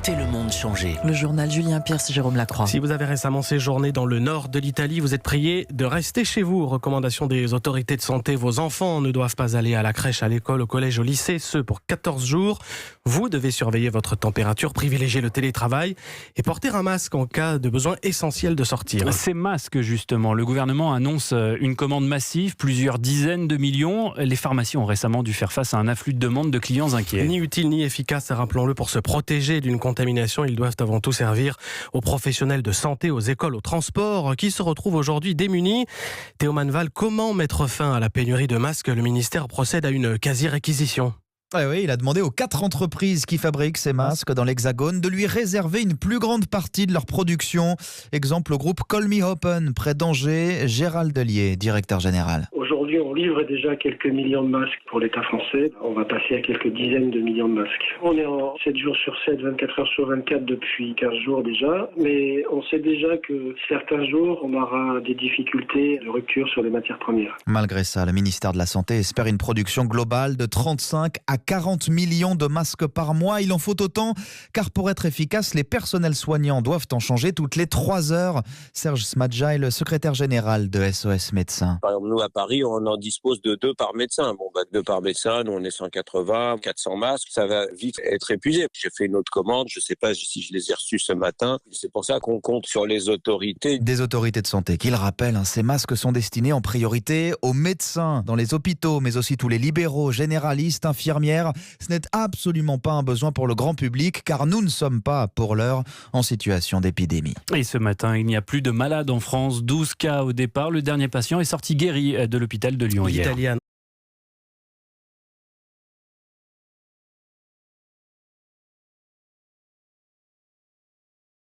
Sentez le monde changer. Le journal Julien Pierce, Jérôme Lacroix. Si vous avez récemment séjourné dans le nord de l'Italie, vous êtes prié de rester chez vous. Recommandation des autorités de santé, vos enfants ne doivent pas aller à la crèche, à l'école, au collège, au lycée, ce pour 14 jours. Vous devez surveiller votre température, privilégier le télétravail et porter un masque en cas de besoin essentiel de sortir. Ces masques, justement, le gouvernement annonce une commande massive, plusieurs dizaines de millions. Les pharmacies ont récemment dû faire face à un afflux de demandes de clients inquiets. Ni utile ni efficace, rappelons-le, pour se protéger d'une contamination. Ils doivent avant tout servir aux professionnels de santé, aux écoles, aux transports, qui se retrouvent aujourd'hui démunis. Théo Manval, comment mettre fin à la pénurie de masques? Le ministère procède à une quasi-réquisition. Oui, il a demandé aux 4 entreprises qui fabriquent ces masques dans l'Hexagone de lui réserver une plus grande partie de leur production. Exemple, le groupe Call Me Open, près d'Angers. Gérald Delier, directeur général. Aujourd'hui, on livre déjà quelques millions de masques pour l'État français. On va passer à quelques dizaines de millions de masques. On est en 7 jours sur 7, 24 heures sur 24 depuis 15 jours déjà. Mais on sait déjà que certains jours, on aura des difficultés de rupture sur les matières premières. Malgré ça, le ministère de la Santé espère une production globale de 35 à 40 millions de masques par mois. Il en faut autant, car pour être efficace, les personnels soignants doivent en changer toutes les 3 heures. Serge Smadjaï, le secrétaire général de SOS Médecins. Par exemple, nous, à Paris, on en dispose de 2 par médecin. 2 par médecin, nous, on est 180, 400 masques. Ça va vite être épuisé. J'ai fait une autre commande. Je ne sais pas si je les ai reçus ce matin. C'est pour ça qu'on compte sur les autorités. Des autorités de santé qui le rappellent, ces masques sont destinés en priorité aux médecins dans les hôpitaux, mais aussi tous les libéraux, généralistes, infirmières. Ce n'est absolument pas un besoin pour le grand public, car nous ne sommes pas, pour l'heure, en situation d'épidémie. Et ce matin, il n'y a plus de malades en France. 12 cas au départ. Le dernier patient est sorti guéri de l'hôpital de Lyon hier.